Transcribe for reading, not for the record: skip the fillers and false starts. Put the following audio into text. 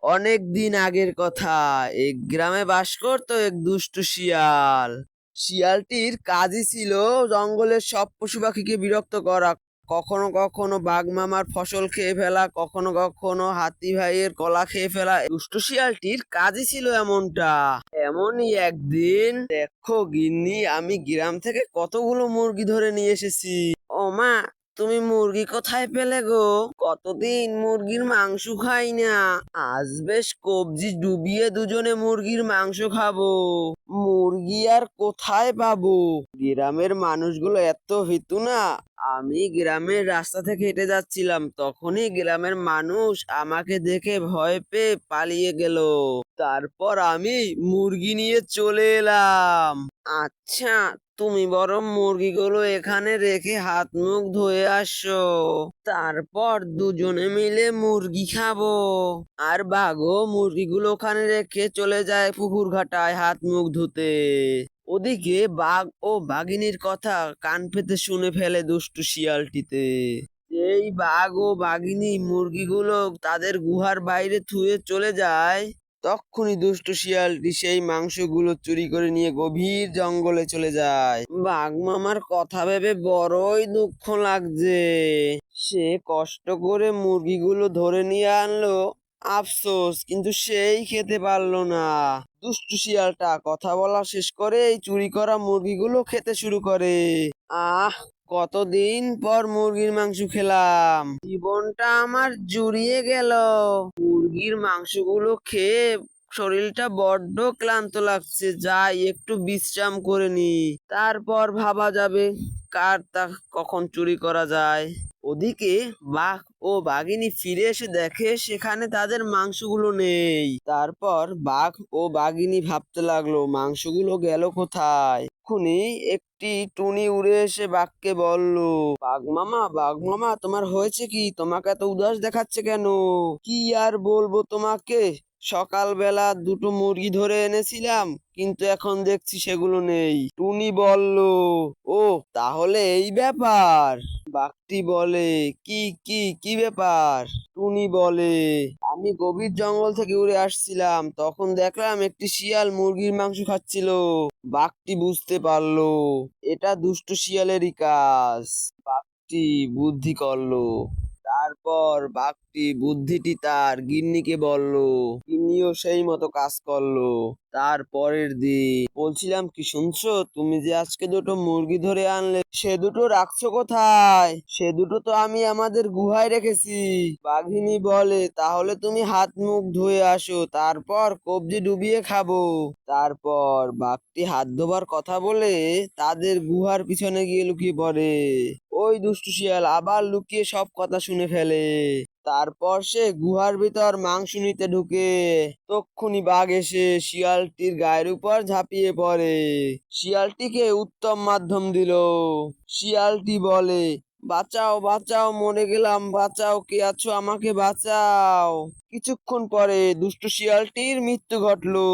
অনেক দিন আগের কথা। এক গ্রামে বাস করতো এক দুষ্টু শিয়াল। শিয়ালটির কাজই ছিল জঙ্গলের সব পশু পাখিকে বিরক্ত করা। কখনো কখনো বাঘ মামার ফসল খেয়ে ফেলা, কখনো কখনো হাতি ভাইয়ের কলা খেয়ে ফেলা। দুষ্টু শিয়ালটির কাজই ছিল এমনটা। এমনই একদিন, দেখো গিন্নি, আমি গ্রাম থেকে কতগুলো মুরগি ধরে নিয়ে এসেছি। ও মা, তুমি মুরগি কোথায় পেলে গো? কতদিন মুরগির মাংস খাই না। আজ বেশ কবজি ডুবিয়ে দুজনে মুরগির মাংস খাবো। মুরগি আর কোথায় পাবো? গ্রামের মানুষগুলো এত ভীতু না। আমি গ্রামের রাস্তা থেকে হেঁটে যাচ্ছিলাম, তখনই গ্রামের মানুষ আমাকে দেখে ভয় পেয়ে পালিয়ে গেল। তারপর আমি মুরগি নিয়ে চলে এলাম। আচ্ছা, তুমি বরং মুরগিগুলো এখানে রেখে হাত মুখ ধুয়ে আসো। তারপর দুজনে মিলে মুরগি খাবো। আর বাঘও মুরগিগুলো ওখানে রেখে চলে যায় পুকুর ঘাটায় হাত মুখ ধুতে। ওদিকে বাঘ ও বাঘিনীর কথা কান পেতে শুনে ফেলে দুষ্টু শিয়ালটিতে। এই বাঘ ও বাঘিনী মুরগিগুলো তাদের গুহার বাইরে থুয়ে চলে যায়, তক্ষুনি দুষ্টু শিয়ালটি সেই মাংসগুলো চুরি করে নিয়ে গভীর জঙ্গলে চলে যায়। বাঘ মামার কথা ভেবে বড়ই দুঃখ লাগছে। সে কষ্ট করে মুরগিগুলো ধরে নিয়ে আনলো, আফসোস কিন্তু সেই খেতে পারলো না। দুষ্টু শিয়ালটা কথা বলা শেষ করে এই চুরি করা মুরগিগুলো খেতে শুরু করে। আহ, কতদিন পর মুরগির মাংস খেলাম, জীবনটা আমার জুড়িয়ে গেল। মুরগির মাংসগুলো খেয়ে শরীরটা বড্ড ক্লান্ত লাগছে, যাই একটু বিশ্রাম করে নি, তারপর ভাবা যাবে কার তা কখন চুরি করা যায়। ওদিকে বাঘ ও বাঘিনী ফিরে এসে দেখে সেখানে তাদের মাংসগুলো নেই। তারপর বাঘ ও বাঘিনী ভাবতে লাগলো মাংসগুলো গেল কোথায়। এক্ষুনি একটি টুনি উড়ে এসে বাঘকে বলল, বাঘ মামা, তোমার হয়েছে কি? তোমাকে এত উদাস দেখাচ্ছে কেন? কি আর বলবো তোমাকে, সকালবেলা দুটো মুরগি ধরে এনেছিলাম, কিন্তু এখন দেখছি সেগুলো নেই। টুনি বলল, ও তাহলে এই ব্যাপার। বাঘটি বলে, কি কি কি ব্যাপার? টুনি বলে, আমি গভীর জঙ্গল থেকে উড়ে আসছিলাম, তখন দেখলাম একটি শিয়াল মুরগির মাংস খাচ্ছিল। বাঘটি বুঝতে পারলো এটা দুষ্ট শিয়ালেরই কাজ। বাঘটি বুদ্ধি করলো। তারপর বাঘটি বুদ্ধিটি তার গিন্নিকে বলল। গিন্নিও সেই মতো কাজ করলো। তার পরের দিন, বলছিলাম কি, শুনছো? তুমি যে আজকে দুটো মুরগি ধরে আনলে, সে দুটো রাখছো কোথায়? সে দুটো তো আমি আমাদের গুহায় রেখেছি। বাঘিনী বলে, তাহলে তুমি হাত মুখ ধুয়ে আসো, তারপর কবজি ডুবিয়ে খাবো। তারপর বাঘটি হাত ধোবার কথা বলে তাদের গুহার পিছনে গিয়ে লুকিয়ে পড়ে। ওই দুষ্টু শিয়াল আবার লুকিয়ে সব কথা শুনে ফেলে। তারপর সে গুহার ভিতর মাংস নিতে ঢুকে, তক্ষুনি বাঘ এসে শিয়ালটির গায়ের উপর ঝাঁপিয়ে পড়ে। শিয়ালটিকে উত্তম মাধ্যম দিল। শিয়ালটি বলে, বাঁচাও বাঁচাও, মরে গেলাম, বাঁচাও, কে আছো, আমাকে বাঁচাও। কিছুক্ষণ পরে দুষ্টু শিয়ালটির মৃত্যু ঘটলো।